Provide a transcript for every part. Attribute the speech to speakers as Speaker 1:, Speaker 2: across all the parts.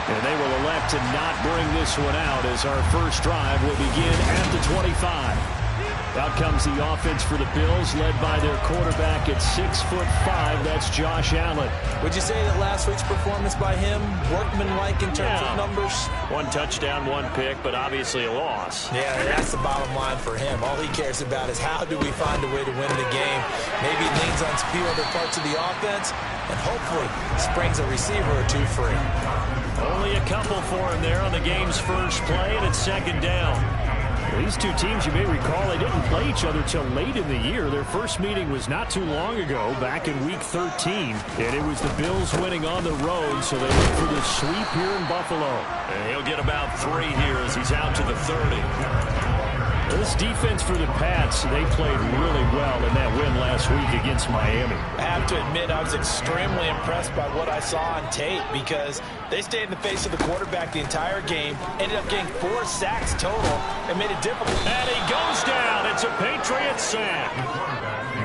Speaker 1: And they will elect to not bring this one out as our first drive will begin at the 25. Out comes the offense for the Bills, led by their quarterback at 6'5". That's Josh Allen.
Speaker 2: Would you say that last week's performance by him, workmanlike in terms of numbers?
Speaker 1: One touchdown, one pick, but obviously a loss.
Speaker 2: Yeah, that's the bottom line for him. All he cares about is how do we find a way to win the game. Maybe he leans on a few other parts of the offense and hopefully springs a receiver or two free.
Speaker 1: Only a couple for him there on the game's first play, and it's second down. These two teams, you may recall, they didn't play each other till late in the year. Their first meeting was not too long ago, back in Week 13. And it was the Bills winning on the road, so they look for the sweep here in Buffalo. And he'll get about 3 here as he's out to the 30. This defense for the Pats, they played really well in that win last week against Miami.
Speaker 2: I have to admit, I was extremely impressed by what I saw on tape because they stayed in the face of the quarterback the entire game, ended up getting 4 sacks total, and made it difficult.
Speaker 1: And he goes down. It's a Patriots sack.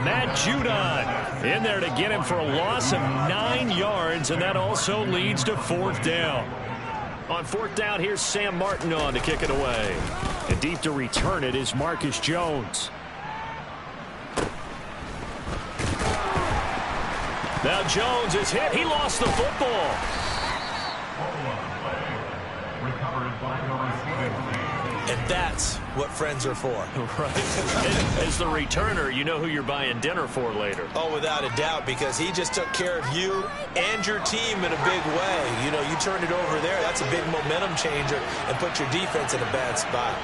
Speaker 1: Matt Judon in there to get him for a loss of 9 yards, and that also leads to 4th down. On 4th down, here's Sam Martin on to kick it away. And deep to return it is Marcus Jones. Now Jones is hit. He lost the football.
Speaker 2: And that's what friends are for.
Speaker 1: Right. As the returner, you know who you're buying dinner for later.
Speaker 2: Oh, without a doubt, because he just took care of you and your team in a big way. You know, you turn it over there, that's a big momentum changer, and put your defense in a bad spot.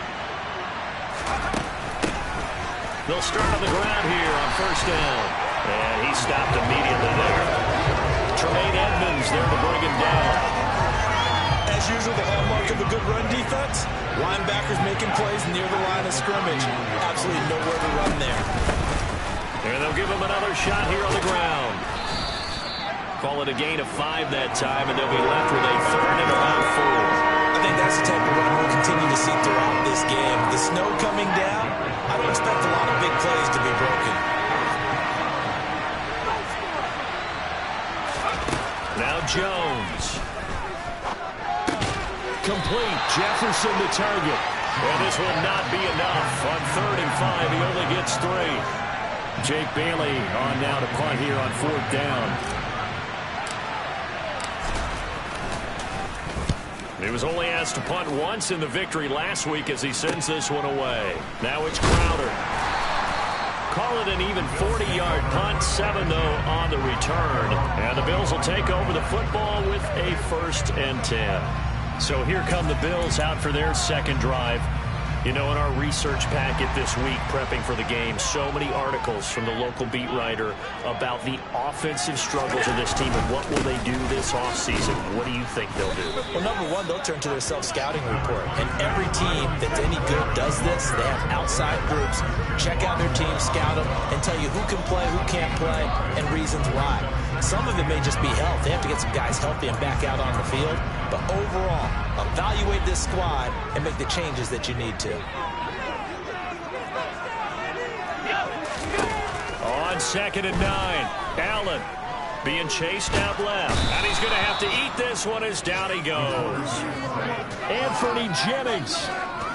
Speaker 1: They'll start on the ground here on 1st down. And he stopped immediately there. Tremaine Edmonds there to bring him down.
Speaker 2: As usual, the hallmark of a good run defense, linebackers making plays near the line of scrimmage. Absolutely nowhere to run there.
Speaker 1: And they'll give him another shot here on the ground. Call it a gain of 5 that time, and they'll be left with a 3rd and about 4.
Speaker 2: I think that's the type of run we'll continue to see throughout this game. The snow coming down, I don't expect a lot of big plays to be broken.
Speaker 1: Now Jones. Complete. Jefferson the target. And this will not be enough. On 3rd and 5, he only gets 3. Jake Bailey on now to punt here on 4th down. He was only asked to punt once in the victory last week as he sends this one away. Now it's Crowder. Call it an even 40-yard punt, 7 though on the return. And the Bills will take over the football with a 1st and 10. So here come the Bills out for their second drive. You know, in our research packet this week, prepping for the game, so many articles from the local beat writer about the offensive struggles of this team and what will they do this offseason. What do you think they'll do?
Speaker 2: Well, number one, they'll turn to their self-scouting report. And every team that's any good does this. They have outside groups, check out their team, scout them, and tell you who can play, who can't play, and reasons why. Some of it may just be health. They have to get some guys healthy and back out on the field. But overall, evaluate this squad and make the changes that you need to.
Speaker 1: On 2nd and 9, Allen being chased out left. And he's going to have to eat this one as down he goes. Anthony Jennings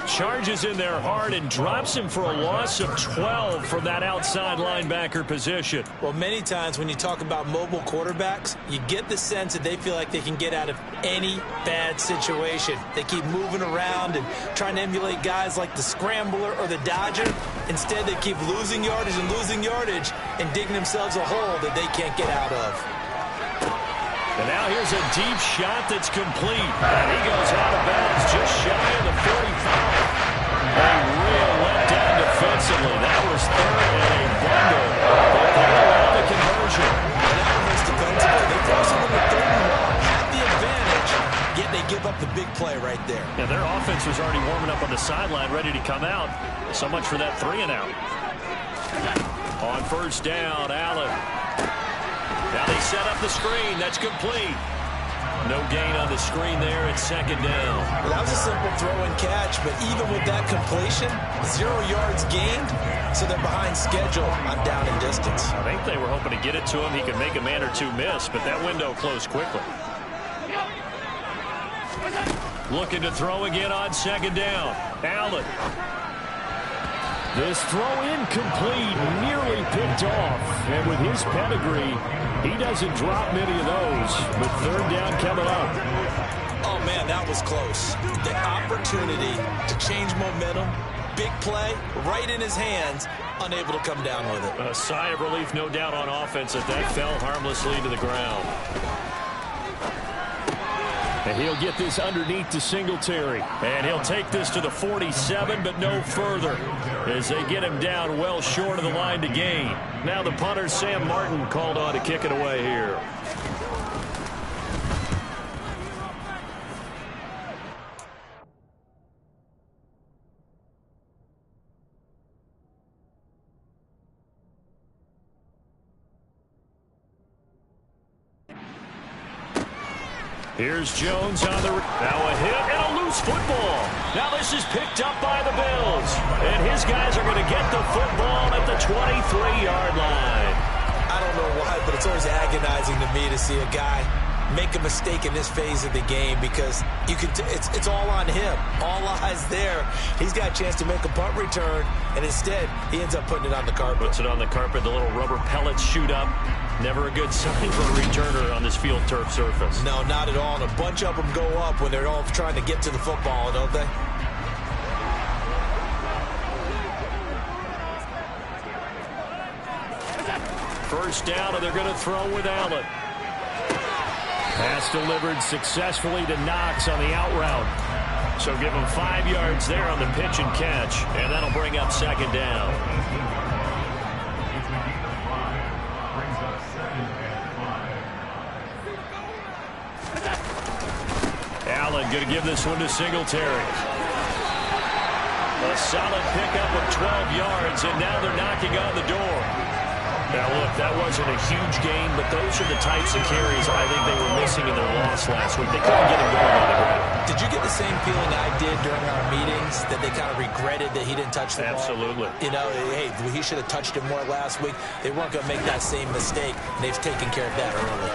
Speaker 1: charges in there hard and drops him for a loss of 12 from that outside linebacker position.
Speaker 2: Well, many times when you talk about mobile quarterbacks, you get the sense that they feel like they can get out of any bad situation. They keep moving around and trying to emulate guys like the scrambler or the dodger. Instead, they keep losing yardage and digging themselves a hole that they can't get out of.
Speaker 1: And now here's a deep shot that's complete. And he goes out of bounds just shy of the 45. A real letdown defensively. That was 3rd and a bundle. But they allowed the conversion.
Speaker 2: And that one was defensively. They forced him into 3rd and 1, had the advantage, yet they give up the big play right there.
Speaker 1: Yeah, their offense was already warming up on the sideline, ready to come out. So much for that 3 and out. On 1st down, Allen. Now they set up the screen. That's complete. No gain on the screen there at 2nd down.
Speaker 2: Well, that was a simple throw and catch, but even with that completion, 0 yards gained, so they're behind schedule on down and distance.
Speaker 1: I think they were hoping to get it to him. He could make a man or two miss, but that window closed quickly. Looking to throw again on second down. Allen. This throw incomplete, nearly picked off. And with his pedigree, he doesn't drop many of those. But third down coming up.
Speaker 2: Oh, man, that was close. The opportunity to change momentum, big play, right in his hands, unable to come down with it.
Speaker 1: A sigh of relief, no doubt, on offense that fell harmlessly to the ground. And he'll get this underneath to Singletary. And he'll take this to the 47, but no further, as they get him down well short of the line to gain. Now the punter, Sam Martin, called on to kick it away here. Here's Jones on the... Now a hit and a loose football. Now this is picked up by the Bills. And his guys are going to get the football at the 23-yard line.
Speaker 2: I don't know why, but it's always agonizing to me to see a guy make a mistake in this phase of the game, because you can it's all on him. All eyes there. He's got a chance to make a punt return, and instead he ends up putting it on the carpet.
Speaker 1: Puts it on the carpet. The little rubber pellets shoot up. Never a good sign for a returner on this field turf surface.
Speaker 2: No, not at all. And a bunch of them go up when they're all trying to get to the football, don't they?
Speaker 1: First down, and they're going to throw with Allen. Pass delivered successfully to Knox on the out route. So give him 5 yards there on the pitch and catch, and that'll bring up second down. Allen going to give this one to Singletary. A solid pickup of 12 yards, and now they're knocking on the door. Now, look, that wasn't a huge gain, but those are the types of carries I think they were missing in their loss last week. They couldn't get him going on the ground.
Speaker 2: Did you get the same feeling I did during our meetings, that they kind of regretted that he didn't touch the ball?
Speaker 1: Absolutely.
Speaker 2: You know, hey, he should have touched it more last week. They weren't going to make that same mistake, and they've taken care of that early.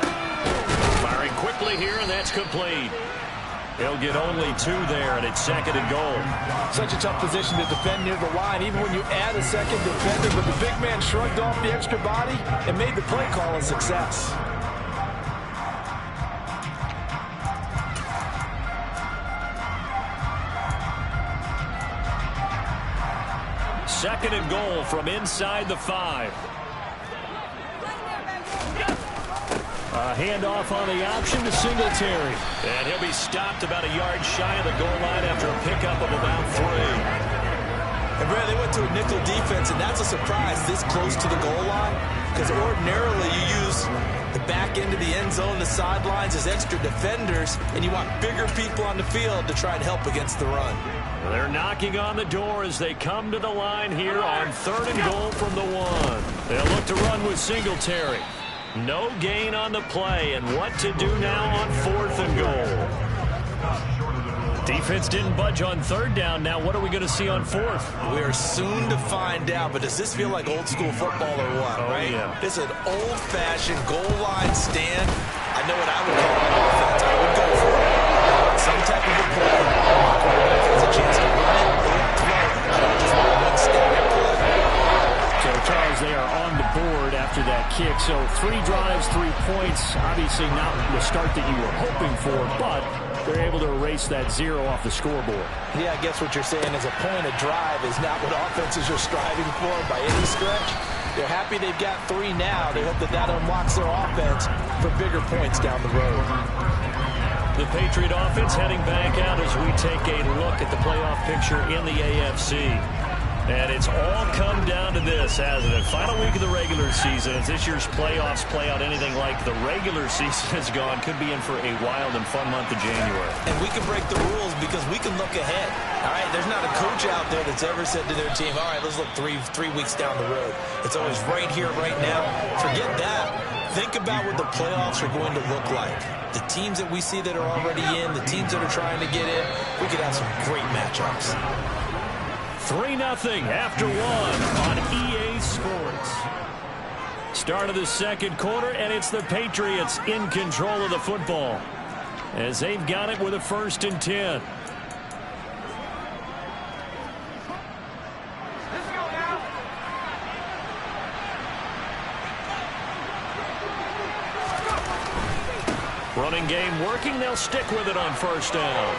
Speaker 1: Firing quickly here, and that's complete. He'll get only 2 there, and it's second and goal.
Speaker 3: Such a tough position to defend near the line, even when you add a second defender, but the big man shrugged off the extra body and made the play call a success.
Speaker 1: Second and goal from inside the 5. A handoff on the option to Singletary. And he'll be stopped about a yard shy of the goal line after a pickup of about 3.
Speaker 2: And, Brad, they went to a nickel defense, and that's a surprise this close to the goal line, because ordinarily you use the back end of the end zone, the sidelines, as extra defenders, and you want bigger people on the field to try and help against the run.
Speaker 1: They're knocking on the door as they come to the line here on third and goal from the 1. They'll look to run with Singletary. No gain on the play, and what to do now on 4th and goal. Defense didn't budge on third down. Now what are we going to see on 4th?
Speaker 2: We're soon to find out, but does this feel like old school football or what, right?
Speaker 1: Yeah.
Speaker 2: This is an old-fashioned goal line stand. I know what I would call an offense. I would go for it. Some type of a play. Quarterback has a chance to run it or throw it. I don't just want one static play.
Speaker 1: So, Charles, they are on the board after that kick. So 3 drives, 3 points. Obviously not the start that you were hoping for, but they're able to erase that 0 off the scoreboard.
Speaker 2: Yeah, I guess what you're saying is a point of drive is not what offenses are striving for by any stretch. They're happy they've got 3 now. They hope that unlocks their offense for bigger points down the road.
Speaker 1: The Patriot offense heading back out as we take a look at the playoff picture in the AFC. And it's all come down to this, hasn't it? Final week of the regular season. As this year's playoffs play out anything like the regular season has gone, could be in for a wild and fun month of January.
Speaker 2: And we can break the rules because we can look ahead. All right, there's not a coach out there that's ever said to their team, all right, let's look three weeks down the road. It's always right here, right now. Forget that. Think about what the playoffs are going to look like. The teams that we see that are already in, the teams that are trying to get in, we could have some great matchups.
Speaker 1: 3-0 after 1 on EA Sports. Start of the second quarter, and it's the Patriots in control of the football. as they've got it with a 1st and 10. Running game working. They'll stick with it on 1st down.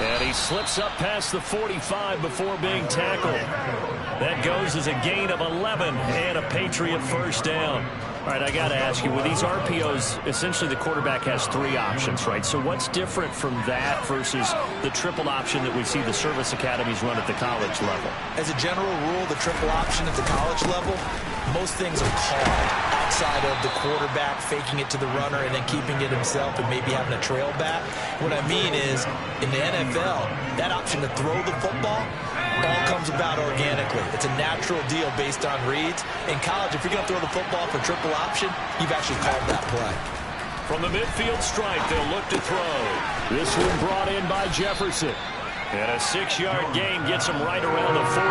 Speaker 1: And he slips up past the 45 before being tackled. That goes as a gain of 11 and a Patriot 1st down. All right, I got to ask you, with these RPOs, essentially the quarterback has 3 options, right? So what's different from that versus the triple option that we see the service academies run at the college level?
Speaker 2: As a general rule, the triple option at the college level, most things are called outside of the quarterback faking it to the runner and then keeping it himself and maybe having a trail back. What I mean is, in the NFL, that option to throw the football all comes about organically. It's a natural deal based on reads. In college, if you're going to throw the football for triple option, you've actually called that play.
Speaker 1: From the midfield stripe, they'll look to throw. This one brought in by Jefferson. And a 6-yard gain gets him right around the 43.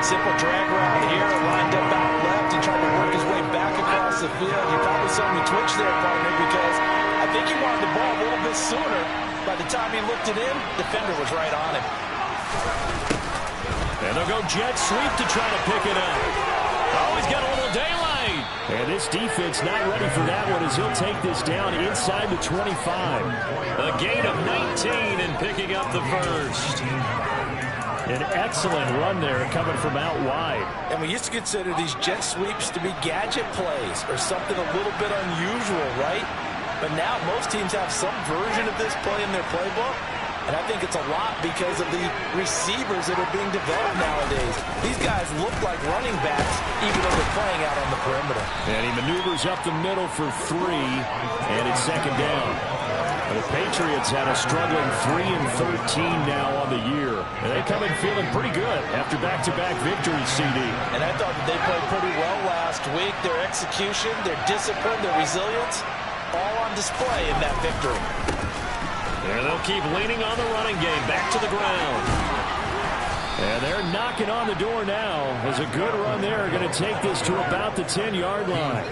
Speaker 3: Simple drag route here, lined up out left. He tried to work his way back across the field. You probably saw me twitch there, partner, because I think he wanted the ball a little bit sooner. By the time he looked it in, the defender was right on him.
Speaker 1: And they'll go jet sweep to try to pick it up. Oh, he's got a little daylight. And this defense not ready for that one as he'll take this down inside the 25. A gain of 19 and picking up the 1st. An excellent run there coming from out wide.
Speaker 3: And we used to consider these jet sweeps to be gadget plays or something a little bit unusual, right? But now most teams have some version of this play in their playbook. And I think it's a lot because of the receivers that are being developed nowadays. These guys look like running backs even though they're playing out on the perimeter.
Speaker 1: And he maneuvers up the middle for 3, and it's 2nd down. The Patriots had a struggling 3-13 now on the year. And they come in feeling pretty good after back-to-back victories, CD.
Speaker 3: And I thought that they played pretty well last week. Their execution, their discipline, their resilience, all on display in that victory.
Speaker 1: And they'll keep leaning on the running game. Back to the ground. And they're knocking on the door now. As a good run there, going to take this to about the 10-yard line.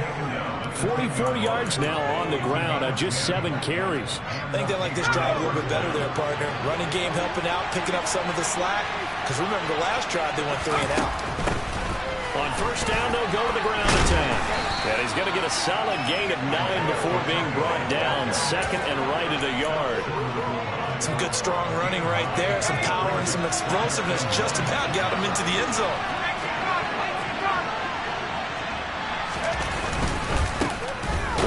Speaker 1: 44 yards now on the ground on just 7 carries.
Speaker 2: I think they like this drive a little bit better there, partner. Running game helping out, picking up some of the slack. Because remember, the last drive they went 3 and out.
Speaker 1: On 1st down, they'll go to the ground attack. And he's going to get a solid gain of 9 before being brought down. 2nd and right at a yard.
Speaker 2: Some good, strong running right there. Some power and some explosiveness just about got him into the end zone.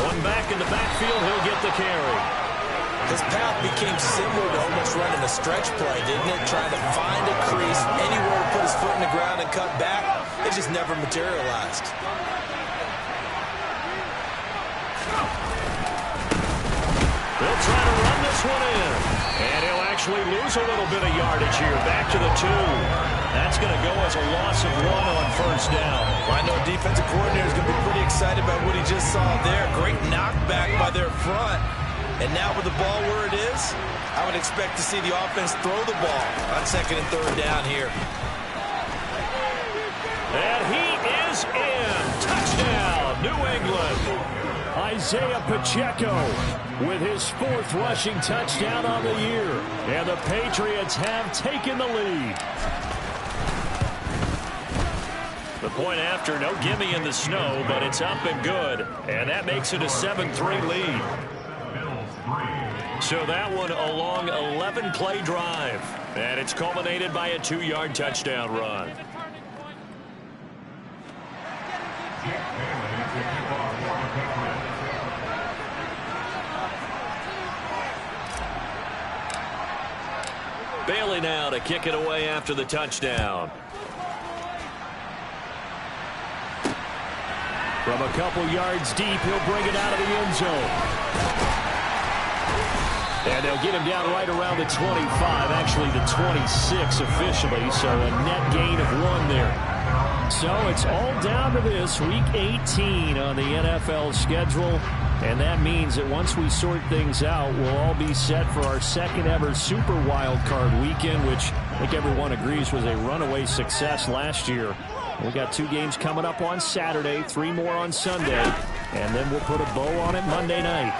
Speaker 1: One back in the backfield, he'll get the carry.
Speaker 2: His path became similar to almost running a stretch play, didn't it? Trying to find a crease, anywhere to put his foot in the ground and cut back. It just never materialized.
Speaker 1: They'll try to run this one in. And he'll actually lose a little bit of yardage here. Back to the 2. That's going to go as a loss of 1 on 1st down.
Speaker 2: Well, I know defensive coordinator is going to be pretty excited about what he just saw there. Great knockback by their front. And now with the ball where it is, I would expect to see the offense throw the ball on 2nd and 3rd down here.
Speaker 1: And he is in. Touchdown, New England. Isaiah Pacheco with his 4th rushing touchdown on the year. And the Patriots have taken the lead. The point after, no gimme in the snow, but it's up and good. And that makes it a 7-3 lead. So that one a long 11-play drive. And it's culminated by a 2-yard touchdown run. Bailey now to kick it away after the touchdown. From a couple yards deep, he'll bring it out of the end zone. And they'll get him down right around the 25, actually the 26 officially, so a net gain of 1 there. So it's all down to this, Week 18 on the NFL schedule. And that means that once we sort things out, we'll all be set for our 2nd ever Super Wild Card weekend, which I think everyone agrees was a runaway success last year. We got 2 games coming up on Saturday, 3 more on Sunday, and then we'll put a bow on it Monday night.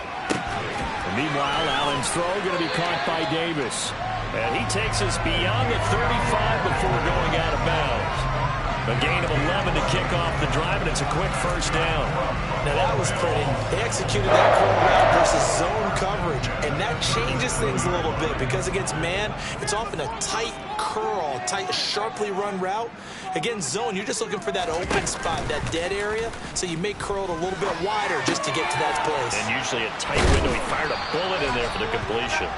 Speaker 1: Meanwhile, Allen's throw going to be caught by Davis. And he takes us beyond the 35 before going out of bounds. A gain of 11 to kick off the drive, and it's a quick first down.
Speaker 2: Now that was pretty. They executed that curl route versus zone coverage, and that changes things a little bit because against man, it's often a tight curl, tight, sharply run route. Against zone, you're just looking for that open spot, that dead area, so you may curl it a little bit wider just to get to that place.
Speaker 1: And usually a tight window. He fired a bullet in there for the completion.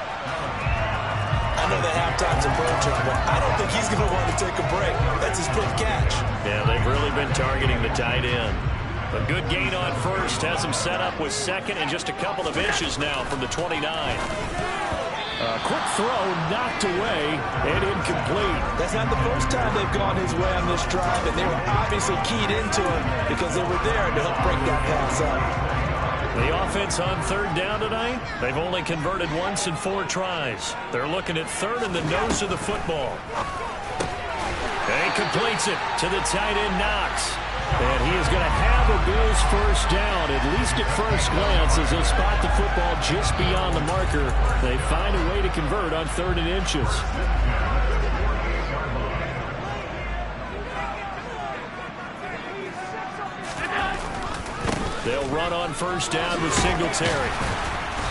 Speaker 2: I know that halftime's approaching, but I don't think he's going to want to take a break. That's his fifth catch.
Speaker 1: Yeah, they've really been targeting the tight end. A good gain on first has him set up with second and just a couple of inches now from the 29. Quick throw knocked away and incomplete.
Speaker 2: That's not the first time they've gone his way on this drive, and they were obviously keyed into him because they were there to help break that pass up.
Speaker 1: The offense on third down tonight, they've only converted once in 4 tries. They're looking at third in the nose of the football. And he completes it to the tight end, Knox. And he is going to have a Bills first down, at least at first glance, as they spot the football just beyond the marker. They find a way to convert on 3rd and inches. They'll run on first down with Singletary.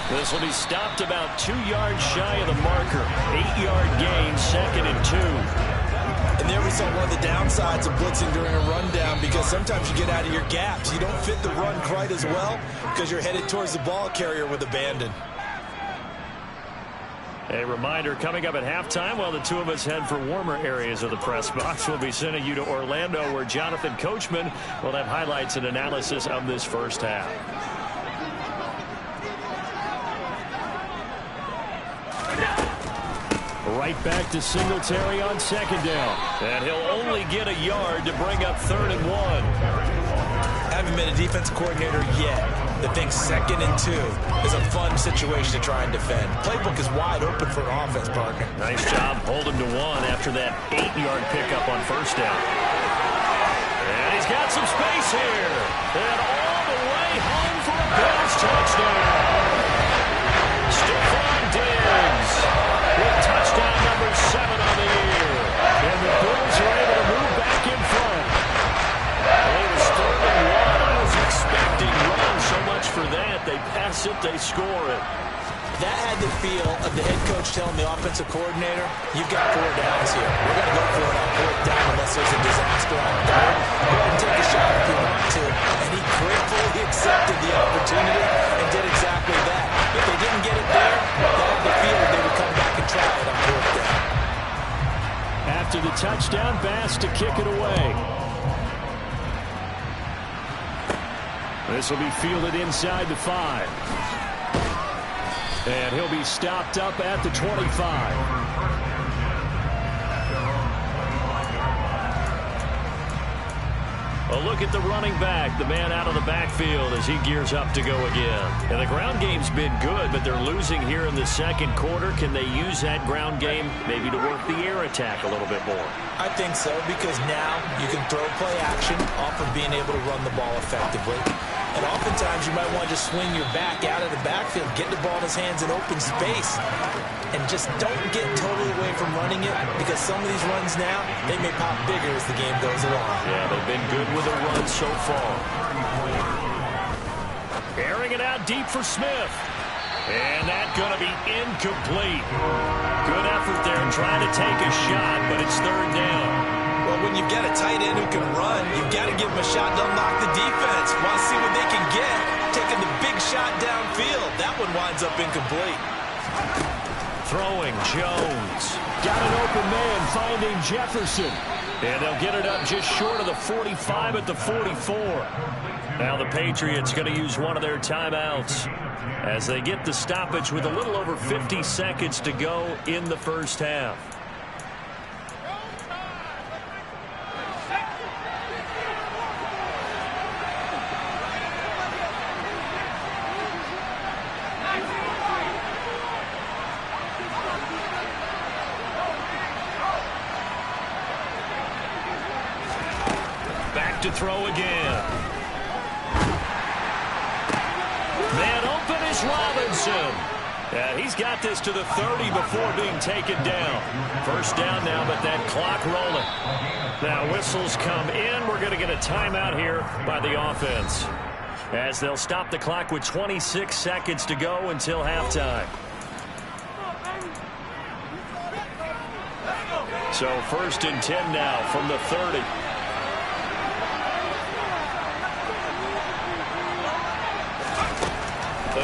Speaker 1: This will be stopped about 2 yards shy of the marker. 8-yard gain, 2nd and 2.
Speaker 2: And there we saw one of the downsides of blitzing during a rundown because sometimes you get out of your gaps. You don't fit the run quite as well because you're headed towards the ball carrier with abandon.
Speaker 1: A reminder coming up at halftime while the two of us head for warmer areas of the press box. We'll be sending you to Orlando where Jonathan Coachman will have highlights and analysis of this first half. Right back to Singletary on 2nd down. And he'll only get a yard to bring up 3rd and 1.
Speaker 2: Haven't been a defense coordinator yet that thinks 2nd and 2 is a fun situation to try and defend. Playbook is wide open for an offense, partner.
Speaker 1: Nice job holding to 1 after that 8-yard pickup on first down. And he's got some space here. And all the way home for a Bills touchdown. Stephon Diggs with touchdown number 7 on the year. And the Bills are able to move back in front. It was 3rd and 1. I was expecting run so much for that. They pass it, they score it.
Speaker 2: That had the feel of the head coach telling the offensive coordinator, you've got 4 downs here. We're going to go for it on 4th down unless there's a disaster on 3rd. Go ahead and take a shot if you want to. And he gratefully accepted the opportunity and did exactly that. If they didn't get it there, that had the feel they would come back and try it on 4th down.
Speaker 1: After the touchdown, Bass to kick it away. This will be fielded inside the 5. And he'll be stopped up at the 25. A look at the running back, the man out of the backfield as he gears up to go again. And the ground game's been good, but they're losing here in the 2nd quarter. Can they use that ground game maybe to work the air attack a little bit more?
Speaker 2: I think so, because now you can throw play action off of being able to run the ball effectively. And oftentimes you might want to just swing your back out of the backfield, get the ball in his hands in open space, and just don't get totally away from running it, because some of these runs now, they may pop bigger as the game goes along.
Speaker 1: Yeah, they've been good with a run so far. Airing it out deep for Smith. And that's going to be incomplete. Good effort there trying to take a shot, but it's 3rd down.
Speaker 2: Well, when you've got a tight end who can run, you've got to give him a shot to unlock the defense. Want to see what they can get. Taking the big shot downfield. That one winds up incomplete.
Speaker 1: Throwing, Jones. Got an open man finding Jefferson. And they'll get it up just short of the 45 at the 44. Now the Patriots going to use one of their timeouts as they get the stoppage with a little over 50 seconds to go in the first half. To throw again. Man open is Robinson. And he's got this to the 30 before being taken down. First down now, but that clock rolling. Now whistles come in. We're going to get a timeout here by the offense, as they'll stop the clock with 26 seconds to go until halftime. So 1st and 10 now from the 30.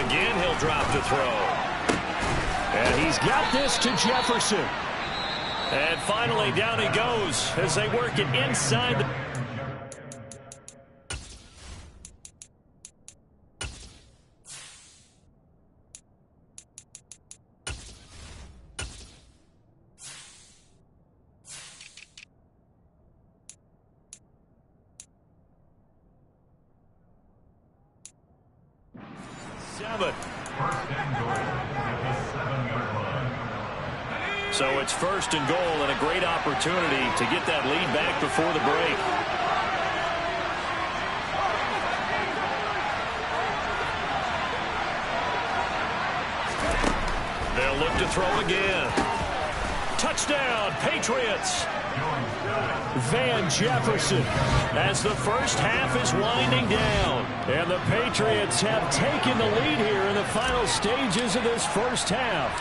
Speaker 1: Again, he'll drop the throw. And he's got this to Jefferson. And finally, down he goes as they work it inside the... So it's 1st and goal and a great opportunity to get that lead back before the break. They'll look to throw again. Touchdown, Patriots. Van Jefferson, as the first half is winding down. And the Patriots have taken the lead here in the final stages of this first half.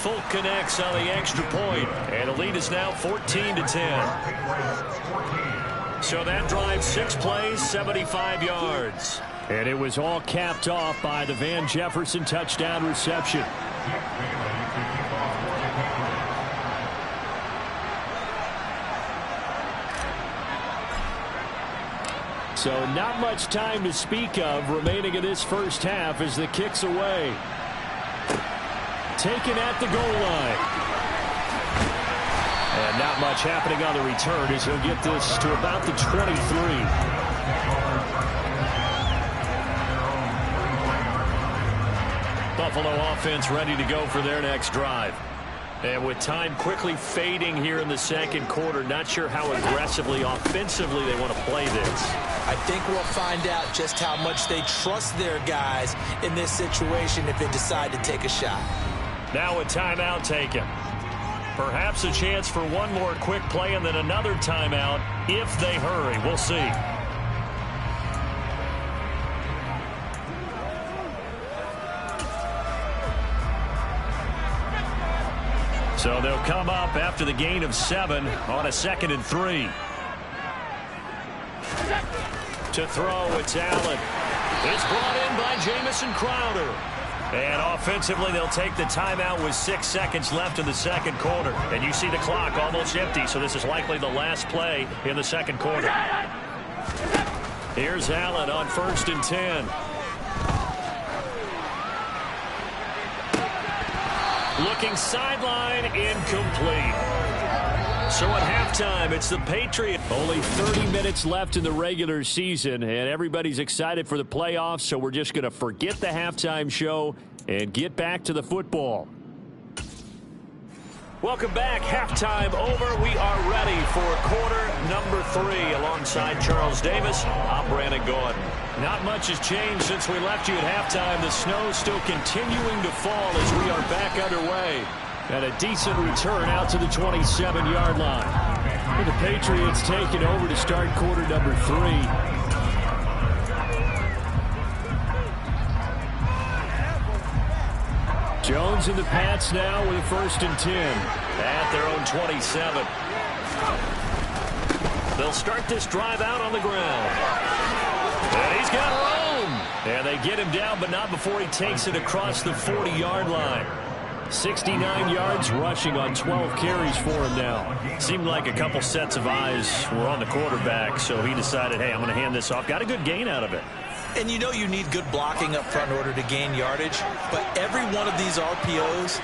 Speaker 1: Folk connects on the extra point, and the lead is now 14-10. So that drive, 6 plays, 75 yards. And it was all capped off by the Van Jefferson touchdown reception. So not much time to speak of remaining in this first half as the kick's away. Taken at the goal line. And not much happening on the return as he'll get this to about the 23. Buffalo offense ready to go for their next drive. And with time quickly fading here in the second quarter, not sure how aggressively, offensively they want to play this.
Speaker 2: I think we'll find out just how much they trust their guys in this situation if they decide to take a shot.
Speaker 1: Now a timeout taken. Perhaps a chance for one more quick play and then another timeout if they hurry. We'll see. So they'll come up after the gain of 7 on a 2nd and 3. To throw, it's Allen. It's brought in by Jamison Crowder. And offensively, they'll take the timeout with 6 seconds left in the second quarter. And you see the clock almost empty, so this is likely the last play in the second quarter. Here's Allen on 1st and 10. Looking sideline, incomplete. So at halftime, it's the Patriots. Only 30 minutes left in the regular season, and everybody's excited for the playoffs, so we're just going to forget the halftime show and get back to the football. Welcome back. Halftime over. We are ready for quarter number 3. Alongside Charles Davis, I'm Brandon Gordon. Not much has changed since we left you at halftime. The snow still continuing to fall as we are back underway. And a decent return out to the 27-yard line. And the Patriots taking over to start quarter number 3. Jones and the Pats now with a 1st and 10 at their own 27. They'll start this drive out on the ground. And he's got room. And they get him down, but not before he takes it across the 40-yard line. 69 yards rushing on 12 carries for him now. Seemed like a couple sets of eyes were on the quarterback, so he decided, hey, I'm going to hand this off. Got a good gain out of it.
Speaker 2: And you know you need good blocking up front in order to gain yardage, but every one of these RPOs,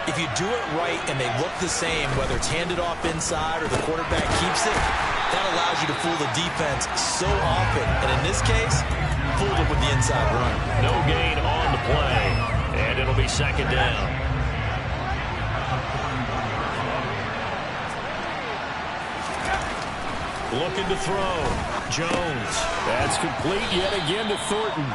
Speaker 2: if you do it right and they look the same, whether it's handed off inside or the quarterback keeps it, that allows you to fool the defense so often. And in this case, fooled them with the inside run.
Speaker 1: No gain on the play, and it'll be 2nd down. Looking to throw. Jones. That's complete yet again to Thornton.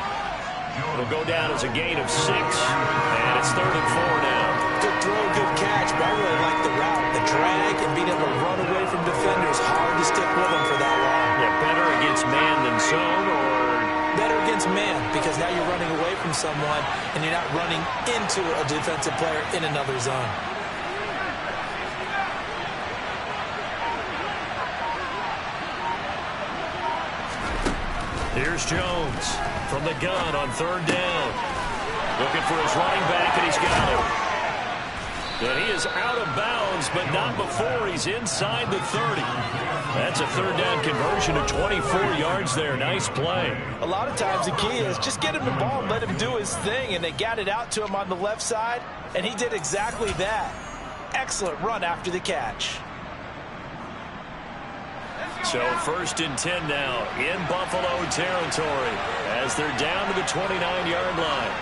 Speaker 1: It'll go down as a gain of 6, and it's 3rd and 4 now.
Speaker 2: Good throw, good catch, but I really like the route. The drag and being able to run away from defenders. Hard to stick with them for that long.
Speaker 1: Yeah, better against man than zone, or?
Speaker 2: Better against man, because now you're running away from someone, and you're not running into a defensive player in another zone.
Speaker 1: Here's Jones from the gun on 3rd down. Looking for his running back, and he's got him. And he is out of bounds, but not before he's inside the 30. That's a 3rd down conversion of 24 yards there. Nice play.
Speaker 3: A lot of times the key is just get him the ball and let him do his thing, and they got it out to him on the left side, and he did exactly that. Excellent run after the catch.
Speaker 1: So 1st and 10 now in Buffalo territory as they're down to the 29-yard line.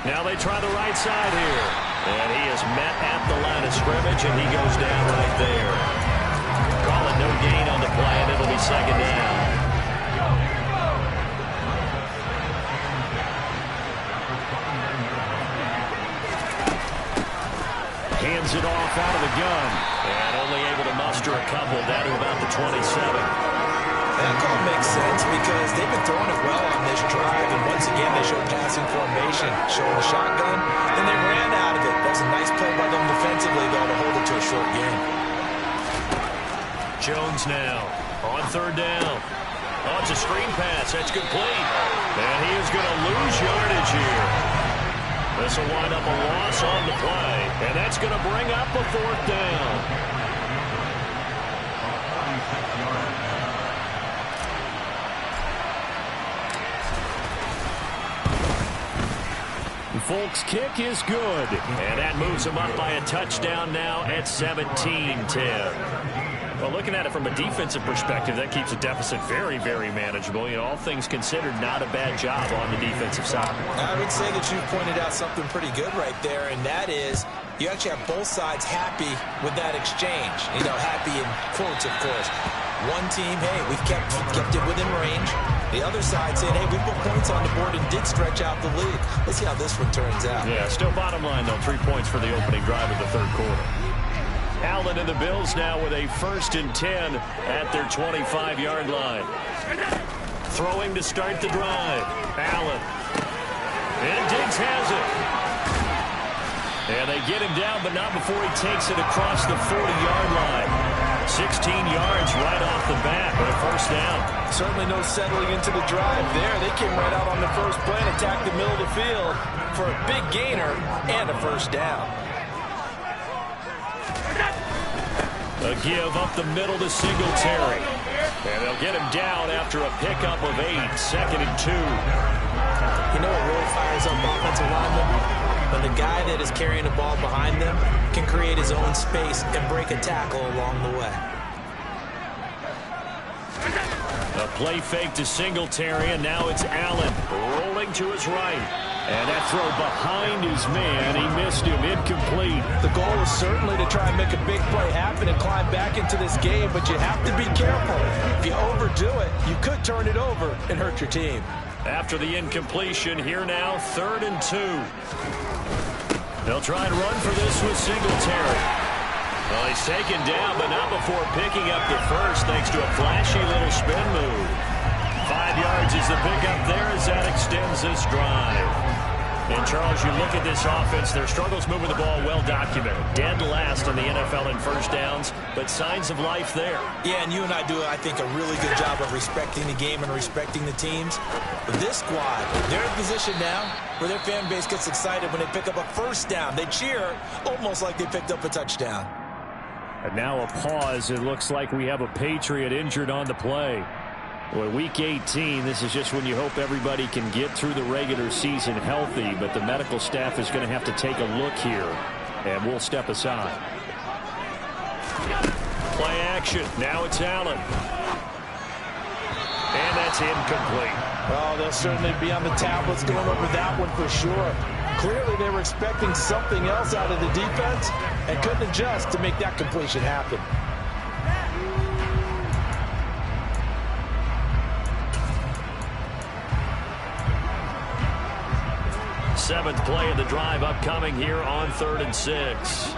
Speaker 1: Now they try the right side here. And he is met at the line of scrimmage, and he goes down right there. Call it no gain on the play, and it'll be 2nd down. Hands it off out of the gun. And only able to muster a couple down to about the 27.
Speaker 2: That call makes sense because they've been throwing it well on this drive, and once again they showed passing formation, showing a shotgun, and they ran out of it. That was a nice play by them defensively, though, to hold it to a short game.
Speaker 1: Jones now on 3rd down. Oh, it's a screen pass. That's complete. And he is going to lose yardage here. This will wind up a loss on the play, and that's going to bring up a 4th down. Folk's kick is good, and that moves him up by a touchdown now at 17-10. Well, looking at it from a defensive perspective, that keeps the deficit very, very manageable. You know, all things considered, not a bad job on the defensive side.
Speaker 2: I would say that you pointed out something pretty good right there, and that is you actually have both sides happy with that exchange. You know, happy in quotes, of course. One team, hey, we've kept it within range. The other side saying, hey, we put points on the board and did stretch out the lead. Let's see how this one turns out.
Speaker 1: Yeah, still bottom line, though, 3 points for the opening drive of the 3rd quarter. Allen and the Bills now with a 1st and 10 at their 25-yard line. Throwing to start the drive. Allen. And Diggs has it. And they get him down, but not before he takes it across the 40-yard line. 16 yards right off the bat, but a 1st down.
Speaker 3: Certainly no settling into the drive there. They came right out on the first play and attacked the middle of the field for a big gainer and a 1st down.
Speaker 1: A give up the middle to Singletary. And they'll get him down after a pickup of 8, 2nd and 2.
Speaker 2: You know what really fires up offensive linemen? When the guy that is carrying the ball behind them can create his own space and break a tackle along the way.
Speaker 1: A play fake to Singletary, and now it's Allen rolling to his right. And that throw behind his man, he missed him, incomplete.
Speaker 3: The goal is certainly to try and make a big play happen and climb back into this game, but you have to be careful. If you overdo it, you could turn it over and hurt your team.
Speaker 1: After the incompletion, here now, 3rd and 2. They'll try and run for this with Singletary. Well, he's taken down, but not before picking up the 1st thanks to a flashy little spin move. 5 yards is the pickup there as that extends this drive. And, Charles, you look at this offense, their struggles moving the ball well documented. Dead last in the NFL in 1st downs, but signs of life there.
Speaker 2: Yeah, and you and I do, I think, a really good job of respecting the game and respecting the teams. But this squad, they're in a position now where their fan base gets excited when they pick up a 1st down. They cheer almost like they picked up a touchdown.
Speaker 1: And now a pause. It looks like we have a Patriot injured on the play. Well, week 18, this is just when you hope everybody can get through the regular season healthy, but the medical staff is going to have to take a look here, and we'll step aside. Play action. Now it's Allen. And that's incomplete.
Speaker 3: Oh, they'll certainly be on the tablets going over that one for sure. Clearly, they were expecting something else out of the defense and couldn't adjust to make that completion happen.
Speaker 1: seventh play of the drive upcoming here on 3rd and 6.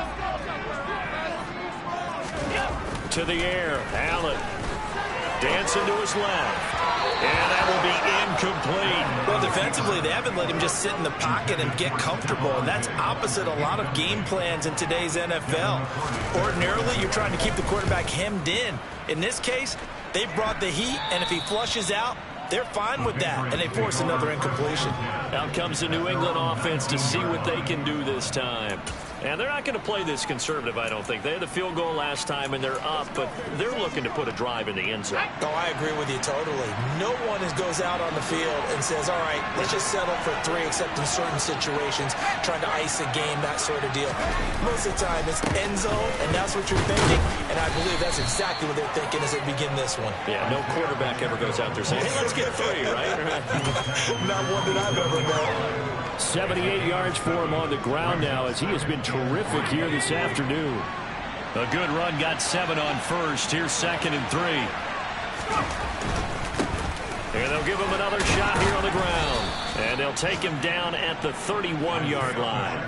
Speaker 1: To the air, Allen. Dancing to his left. And that will be incomplete.
Speaker 3: Well, defensively, they haven't let him just sit in the pocket and get comfortable, and that's opposite a lot of game plans in today's NFL. Ordinarily, you're trying to keep the quarterback hemmed in. In this case, they brought the heat, and if he flushes out, they're fine with that, and they force another incompletion.
Speaker 1: Out comes the New England offense to see what they can do this time. And they're not going to play this conservative, I don't think. They had the field goal last time, and they're up, but they're looking to put a drive in the end zone.
Speaker 2: Oh, I agree with you totally. No one goes out on the field and says, all right, let's just settle for 3, except in certain situations, trying to ice a game, that sort of deal. Most of the time, it's end zone, and that's what you're thinking, and I believe that's exactly what they're thinking as they begin this one.
Speaker 1: Yeah, no quarterback ever goes out there saying, hey, let's get 3, right?
Speaker 2: Not one that I've ever met.
Speaker 1: 78 yards for him on the ground now as he has been terrific here this afternoon. A good run, got 7 on first. Here's 2nd and 3. And they'll give him another shot here on the ground. And they'll take him down at the 31-yard line.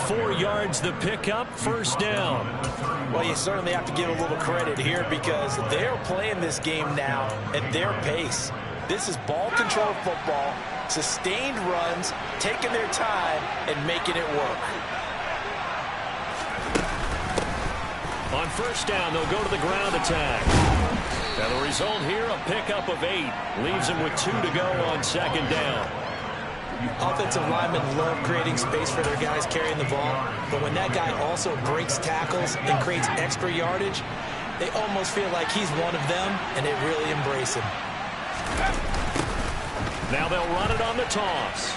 Speaker 1: 4 yards the pickup, 1st down.
Speaker 3: Well, you certainly have to give a little credit here because they're playing this game now at their pace. This is ball control football, sustained runs, taking their time, and making it work.
Speaker 1: On 1st down, they'll go to the ground attack. Now the result here, a pickup of 8. Leaves them with 2 to go on 2nd down.
Speaker 2: Offensive linemen love creating space for their guys carrying the ball, but when that guy also breaks tackles and creates extra yardage, they almost feel like he's one of them, and they really embrace him.
Speaker 1: Now they'll run it on the toss.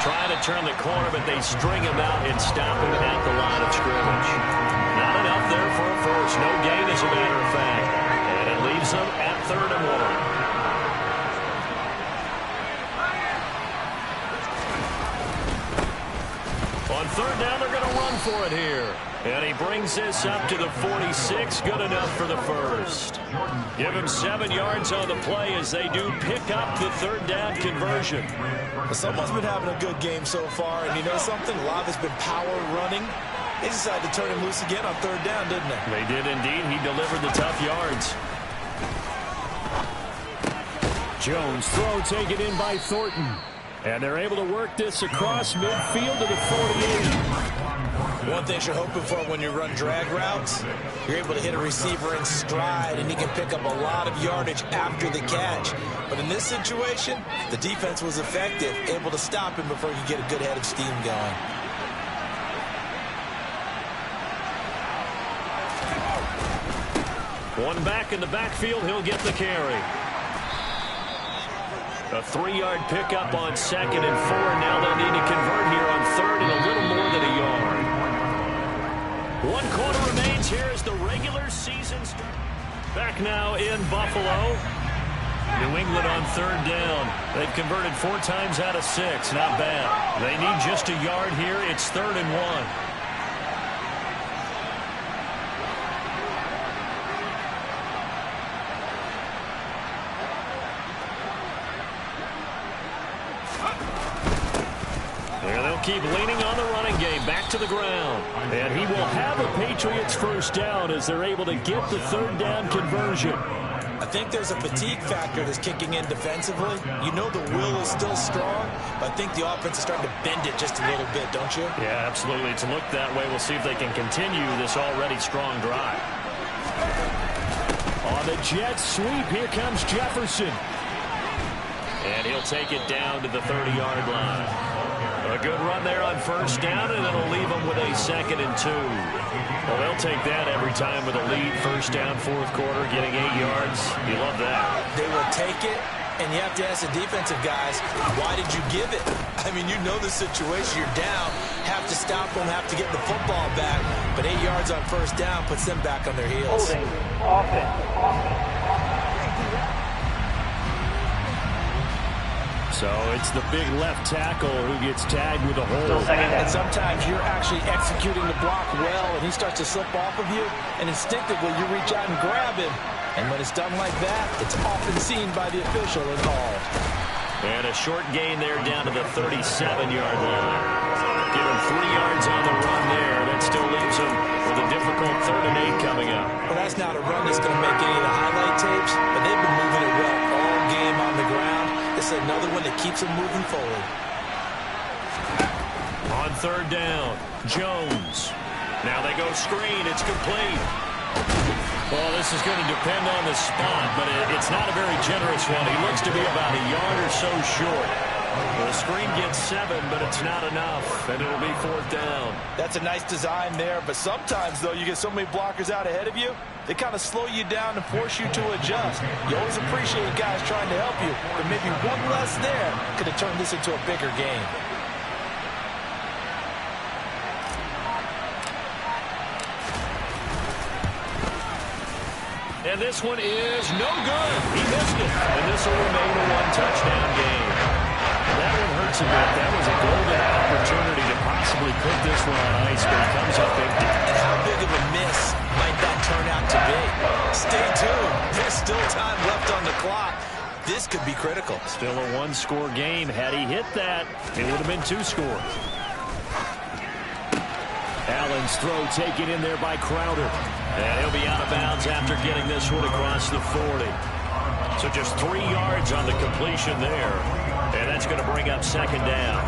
Speaker 1: Trying to turn the corner, but they string him out and stop him at the line of scrimmage. Not enough there for a first. No gain, as a matter of fact. And it leaves them at 3rd and 1. On 3rd down, they're going to run for it here. And he brings this up to the 46. Good enough for the first. Give him 7 yards on the play as they do pick up the 3rd down conversion.
Speaker 2: Well, someone's been having a good game so far, and you know something? A lot of it's been power running. They decided to turn him loose again on 3rd down, didn't they?
Speaker 1: They did indeed. He delivered the tough yards. Jones throw taken in by Thornton. And they're able to work this across midfield to the 48.
Speaker 2: One thing you're hoping for when you run drag routes, you're able to hit a receiver in stride, and he can pick up a lot of yardage after the catch. But in this situation, the defense was effective, able to stop him before he could get a good head of steam going.
Speaker 1: One back in the backfield, he'll get the carry. A 3-yard pickup on 2nd and 4. Now they'll need to convert here on 3rd and a little more than a yard. 1 quarter remains here as the regular season starts. Back now in Buffalo. New England on 3rd down. They've converted 4 times out of 6. Not bad. They need just a yard here. It's 3rd and 1. Keep leaning on the running game. Back to the ground. And he will have a Patriots 1st down as they're able to get the 3rd down conversion.
Speaker 2: I think there's a fatigue factor that's kicking in defensively. You know the will is still strong, but I think the offense is starting to bend it just a little bit, don't you?
Speaker 1: Yeah, absolutely. It's looked that way. We'll see if they can continue this already strong drive. On the jet sweep, here comes Jefferson. And he'll take it down to the 30-yard line. A good run there on 1st down, and it'll leave them with a 2nd and 2. Well, they'll take that every time with a lead. 1st down, 4th quarter, getting 8 yards. You love that.
Speaker 2: They will take it, and you have to ask the defensive guys, why did you give it? I mean, you know the situation. You're down, have to stop them, have to get the football back, but 8 yards on 1st down puts them back on their heels.
Speaker 4: Holding, offense.
Speaker 1: So it's the big left tackle who gets tagged with a hold.
Speaker 3: And sometimes you're actually executing the block well, and he starts to slip off of you, and instinctively you reach out and grab him. And when it's done like that, it's often seen by the official and called.
Speaker 1: And a short gain there down to the 37-yard line. Give him 3 yards on the run there. That still leaves him with a difficult 3rd and 8 coming up.
Speaker 2: Well, that's not a run that's going to make any of the highlight tapes, but they've been moving it well all game on the ground. This is another one that keeps them moving forward.
Speaker 1: On 3rd down, Jones. Now they go screen. It's complete. Well, this is going to depend on the spot, but it's not a very generous one. He looks to be about a yard or so short. The screen gets 7, but it's not enough, and it'll be 4th down.
Speaker 3: That's a nice design there, but sometimes, though, you get so many blockers out ahead of you, they kind of slow you down and force you to adjust. You always appreciate guys trying to help you, but maybe one less there could have turned this into a bigger game.
Speaker 1: And this one is no good. He missed it. And this will remain a 1-touchdown game. That one hurts a bit. That was a golden opportunity to possibly put this one on ice, but he comes up empty.
Speaker 2: And how big of a miss might that turn out to be? Stay tuned. There's still time left on the clock. This could be critical.
Speaker 1: Still a 1-score game. Had he hit that, it would have been 2 scores. Allen's throw taken in there by Crowder. And he'll be out of bounds after getting this one across the 40. So just 3 yards on the completion there. And that's going to bring up 2nd down.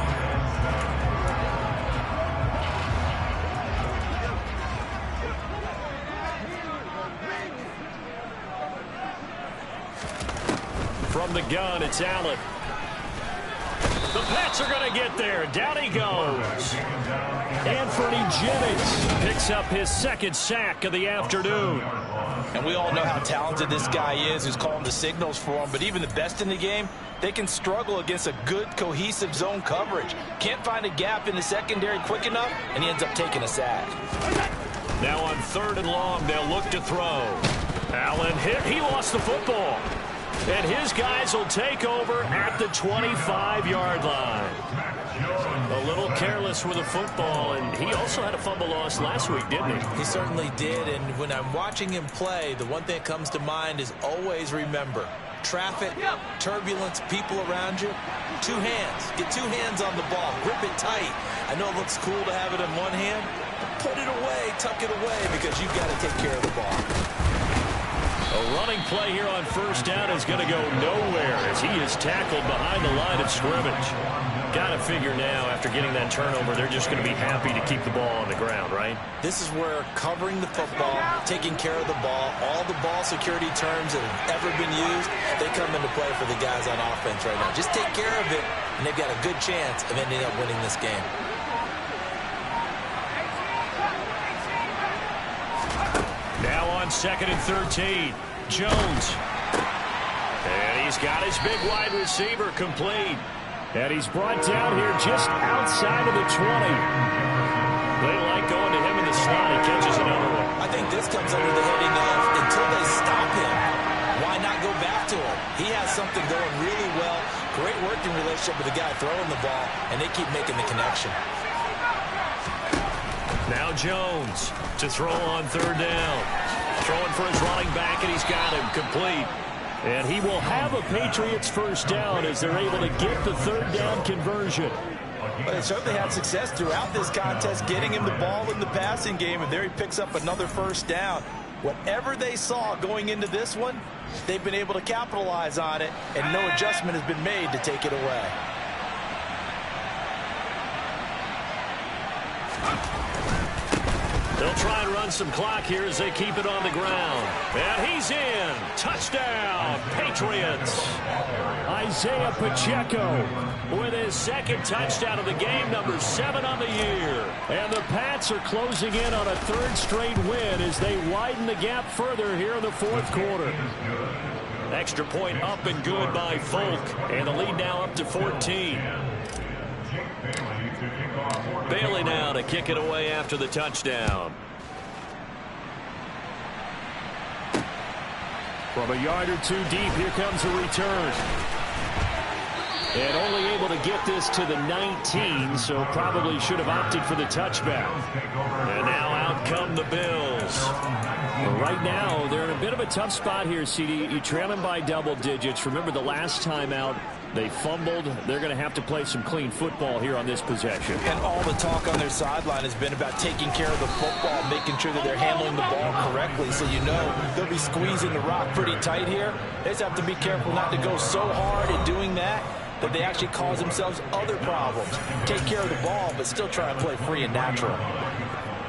Speaker 1: From the gun, it's Allen. The Pats are going to get there. Down he goes. Anthony Jennings picks up his 2nd sack of the afternoon.
Speaker 3: And we all know how talented this guy is who's calling the signals for him, but even the best in the game, they can struggle against a good, cohesive zone coverage. Can't find a gap in the secondary quick enough, and he ends up taking a sack.
Speaker 1: Now on 3rd and long, they'll look to throw. Allen hit. He lost the football. And his guys will take over at the 25-yard line. A little careless with the football, and he also had a fumble loss last week, didn't he?
Speaker 2: He certainly did, and when I'm watching him play, the one thing that comes to mind is always remember, traffic, turbulence, people around you, 2 hands. Get 2 hands on the ball. Grip it tight. I know it looks cool to have it in one hand, but put it away, tuck it away, because you've got to take care of the ball.
Speaker 1: A running play here on 1st down is going to go nowhere as he is tackled behind the line of scrimmage. Got to figure now, after getting that turnover, they're just going to be happy to keep the ball on the ground, right?
Speaker 2: This is where covering the football, taking care of the ball, all the ball security terms that have ever been used, they come into play for the guys on offense right now. Just take care of it, and they've got a good chance of ending up winning this game.
Speaker 1: Now on 2nd and 13, Jones. And he's got his big wide receiver complete. And he's brought down here just outside of the 20. They like going to him in the slot. He catches another one.
Speaker 2: I think this comes under the heading of until they stop him, why not go back to him? He has something going really well. Great working relationship with the guy throwing the ball, and they keep making the connection.
Speaker 1: Now Jones to throw on 3rd down. Throwing for his running back, and he's got him complete. And he will have a Patriots 1st down as they're able to get the 3rd down conversion.
Speaker 3: But they certainly had success throughout this contest, getting him the ball in the passing game, and there he picks up another 1st down. Whatever they saw going into this one, they've been able to capitalize on it, and no adjustment has been made to take it away.
Speaker 1: They'll try and run some clock here as they keep it on the ground. And he's in. Touchdown, Patriots. Isaiah Pacheco with his 2nd touchdown of the game, number 7 on the year. And the Pats are closing in on a 3rd straight win as they widen the gap further here in the 4th quarter. Extra point up and good by Folk. And the lead now up to 14. Bailey now to kick it away after the touchdown. From a yard or 2 deep, here comes a return. And only able to get this to the 19, so probably should have opted for the touchback. And now out come the Bills. Well, right now, they're in a bit of a tough spot here, CD. You trail them by double digits. Remember the last time out, they fumbled. They're going to have to play some clean football here on this possession.
Speaker 3: And all the talk on their sideline has been about taking care of the football, making sure that they're handling the ball correctly. So you know they'll be squeezing the rock pretty tight here. They just have to be careful not to go so hard at doing that they actually cause themselves other problems. Take care of the ball, but still try and play free and natural.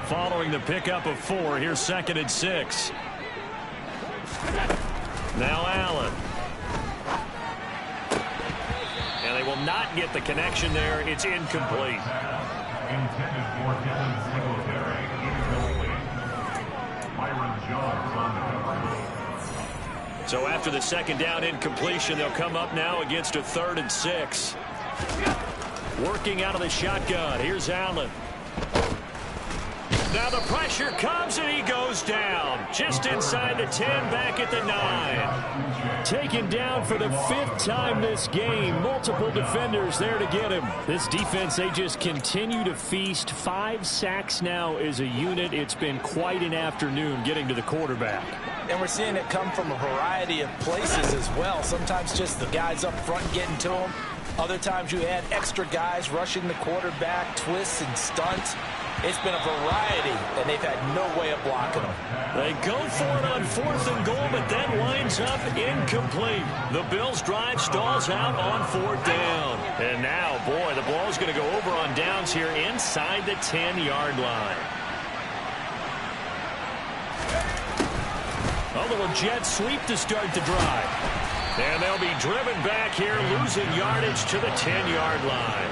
Speaker 1: Following the pickup of 4, here's 2nd and 6. Now Allen. And they will not get the connection there. It's incomplete.
Speaker 5: Intended for Dylan Singletary. Byron Jones on the cover.
Speaker 1: So after the 2nd down incompletion, they'll come up now against a 3rd and 6. Working out of the shotgun. Here's Allen. Now the pressure comes and he goes down. Just inside the 10, back at the 9. Taken down for the 5th time this game. Multiple defenders there to get him. This defense, they just continue to feast. 5 sacks now as a unit. It's been quite an afternoon getting to the quarterback.
Speaker 3: And we're seeing it come from a variety of places as well. Sometimes just the guys up front getting to him. Other times you add extra guys rushing the quarterback, twists and stunts. It's been a variety, and they've had no way of blocking them.
Speaker 1: They go for it on 4th and goal, but that winds up incomplete. The Bills' drive stalls out on 4th down. And now, boy, the ball's going to go over on downs here inside the 10-yard line. A little jet sweep to start the drive. And they'll be driven back here, losing yardage to the 10-yard line.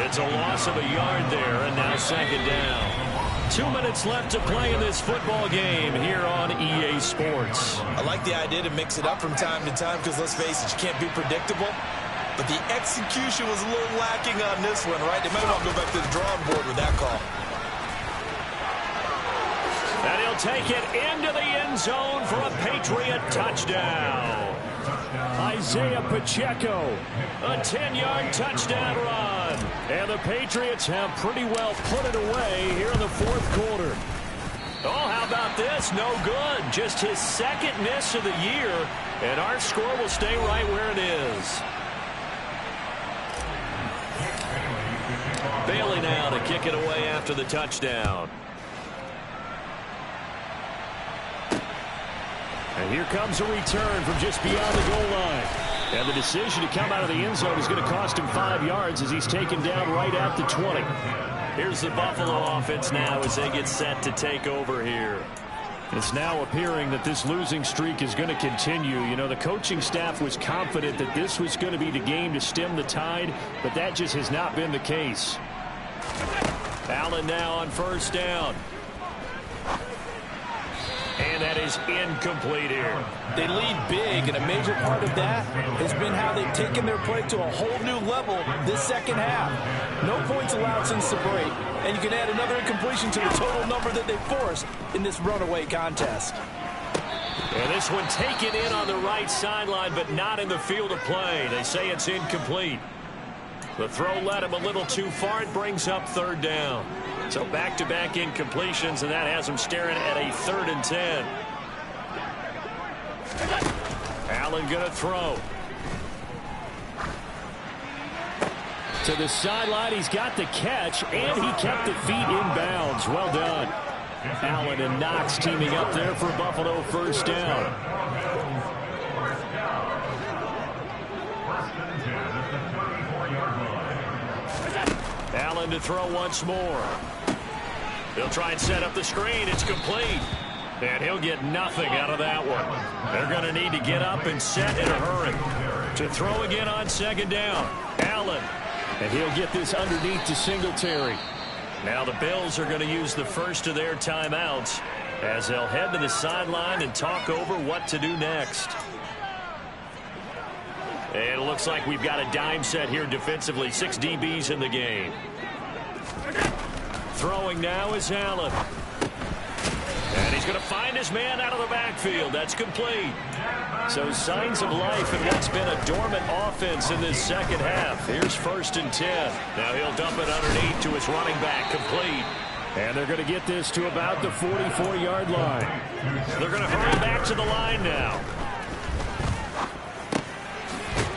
Speaker 1: It's a loss of a yard there, and now 2nd down. 2 minutes left to play in this football game here on EA Sports.
Speaker 2: I like the idea to mix it up from time to time because, let's face it, you can't be predictable. But the execution was a little lacking on this one, right? They might want to go back to the drawing board with that call.
Speaker 1: And he'll take it into the end zone for a Patriot touchdown. Isaiah Pacheco, a 10-yard touchdown run. And the Patriots have pretty well put it away here in the 4th quarter. Oh, how about this? No good. Just his 2nd miss of the year. And our score will stay right where it is. Bailey now to kick it away after the touchdown. And here comes a return from just beyond the goal line. And the decision to come out of the end zone is going to cost him 5 yards as he's taken down right at the 20. Here's the Buffalo offense now as they get set to take over here. It's now appearing that this losing streak is going to continue. You know, the coaching staff was confident that this was going to be the game to stem the tide, but that just has not been the case. Allen now on 1st down. And that is incomplete here.
Speaker 3: They lead big, and a major part of that has been how they've taken their play to a whole new level this 2nd half. No points allowed since the break, and you can add another incompletion to the total number that they forced in this runaway contest.
Speaker 1: And this one taken in on the right sideline, but not in the field of play. They say it's incomplete. The throw led him a little too far. It brings up 3rd down. So back-to-back incompletions, and that has him staring at a 3rd and 10. Allen going to throw. To the sideline, he's got the catch, and he kept the feet in bounds. Well done. Allen and Knox teaming up there for Buffalo 1st down. Allen to throw once more. He'll try and set up the screen. It's complete. And he'll get nothing out of that one. They're going to need to get up and set in a hurry. To throw again on 2nd down. Allen. And he'll get this underneath to Singletary. Now the Bills are going to use the first of their timeouts as they'll head to the sideline and talk over what to do next. And it looks like we've got a dime set here defensively. 6 DBs in the game. Throwing now is Allen. And he's going to find his man out of the backfield. That's complete. So signs of life in what's been a dormant offense in this 2nd half. Here's 1st and 10. Now he'll dump it underneath to his running back. Complete. And they're going to get this to about the 44-yard line. They're going to hurry back to the line now.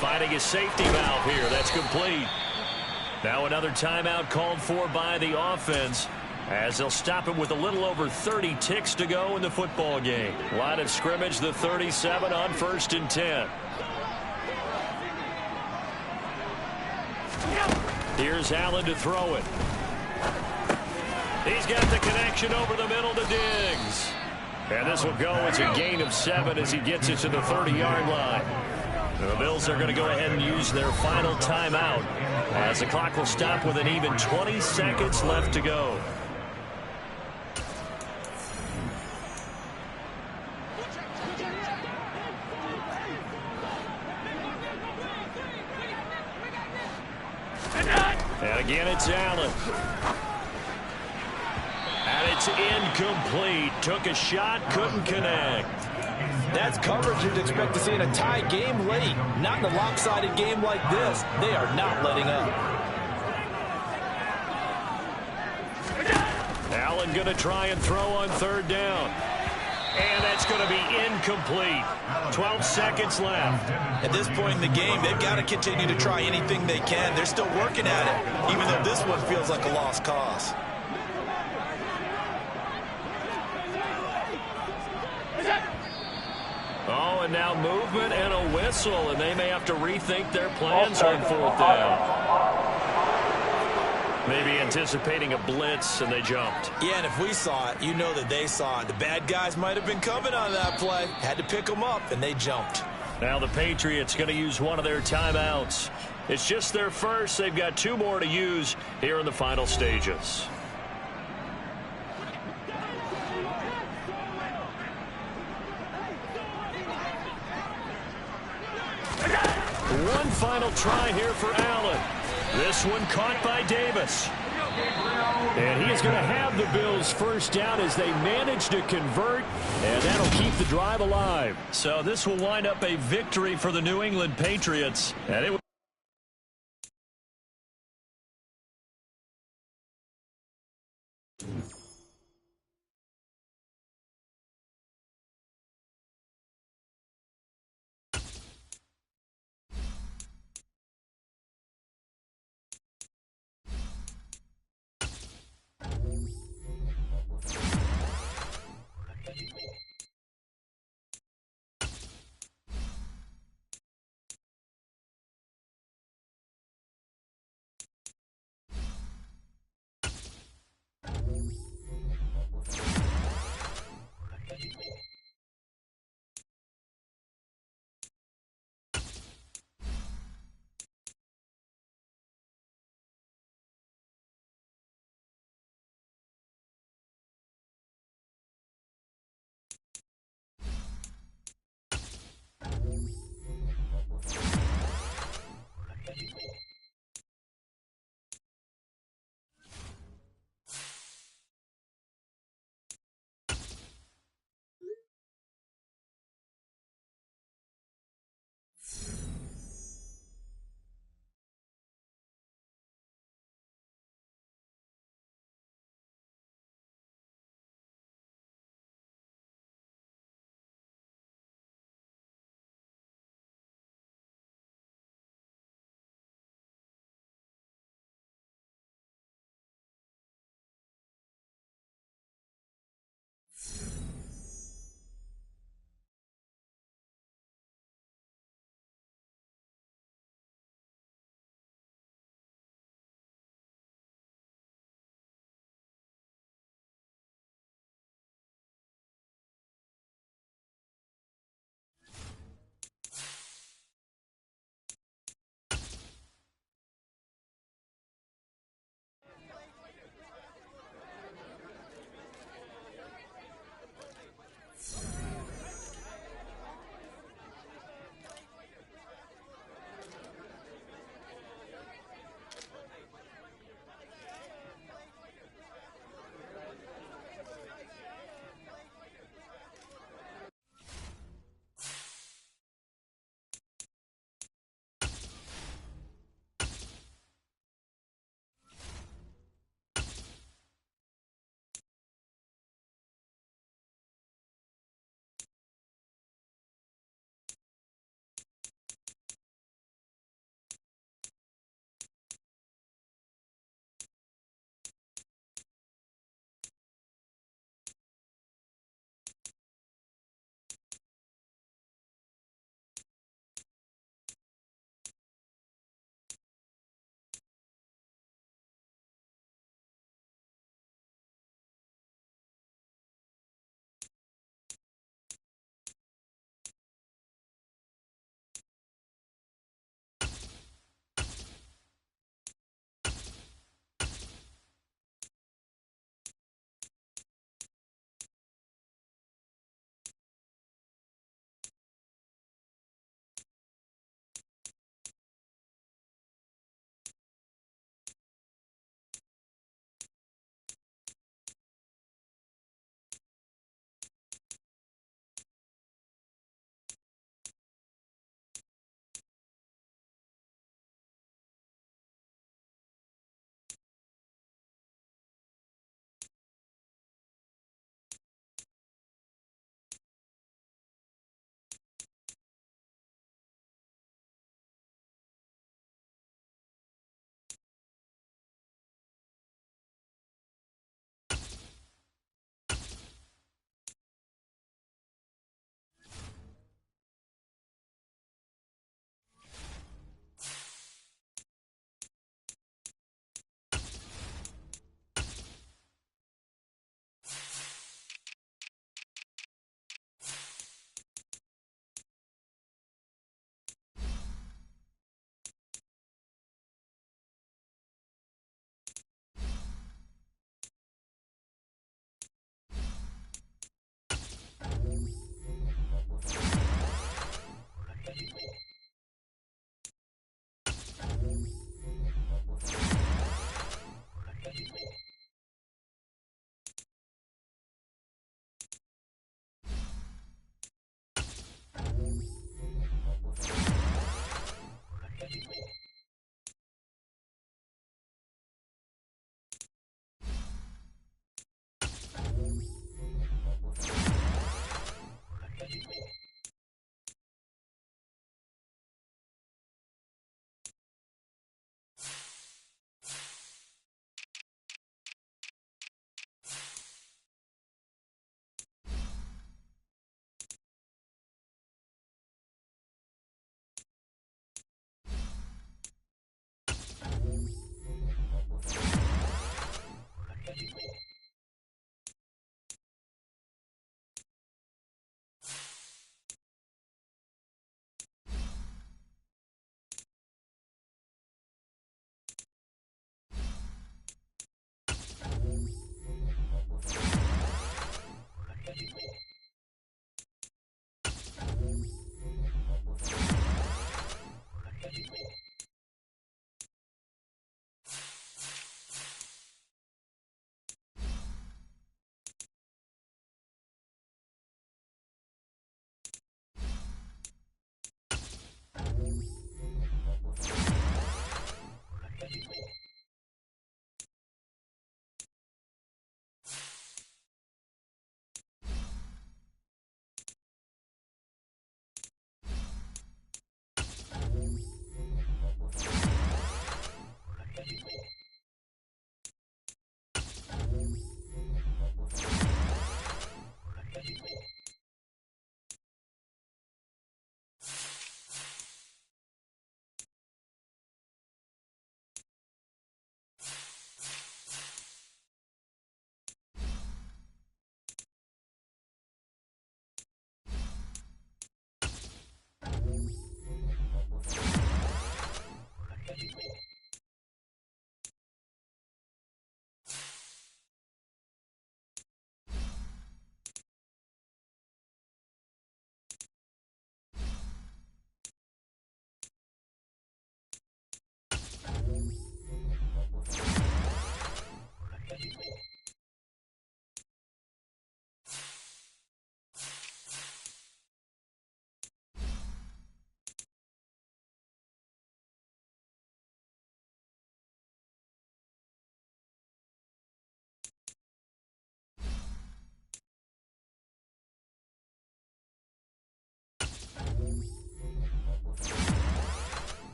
Speaker 1: Finding his safety valve here. That's complete. Now another timeout called for by the offense, as they'll stop him with a little over 30 ticks to go in the football game. Line of scrimmage, the 37 on 1st and 10. Here's Allen to throw it. He's got the connection over the middle to Diggs. And this will go as a gain of 7 as he gets it to the 30-yard line. The Bills are going to go ahead and use their final timeout as the clock will stop with an even 20 seconds left to go. And again, it's Allen. And it's incomplete. Took a shot, couldn't connect.
Speaker 3: That's coverage you'd expect to see in a tie game late. Not in a lopsided game like this. They are not letting up.
Speaker 1: Allen going to try and throw on 3rd down. And that's going to be incomplete. 12 seconds left.
Speaker 2: At this point in the game, they've got to continue to try anything they can. They're still working at it, even though this one feels like a lost cause.
Speaker 1: Oh, and now movement and a whistle, and they may have to rethink their plans on 4th down. Maybe anticipating a blitz, and they jumped.
Speaker 2: Yeah, and if we saw it, you know that they saw it. The bad guys might have been coming on that play. Had to pick them up, and they jumped.
Speaker 1: Now the Patriots going to use one of their timeouts. It's just their first. They've got 2 more to use here in the final stages. One final try here for Allen. This one caught by Davis. And he is going to have the Bills' first down as they manage to convert, and that'll keep the drive alive. So this will wind up a victory for the New England Patriots. And it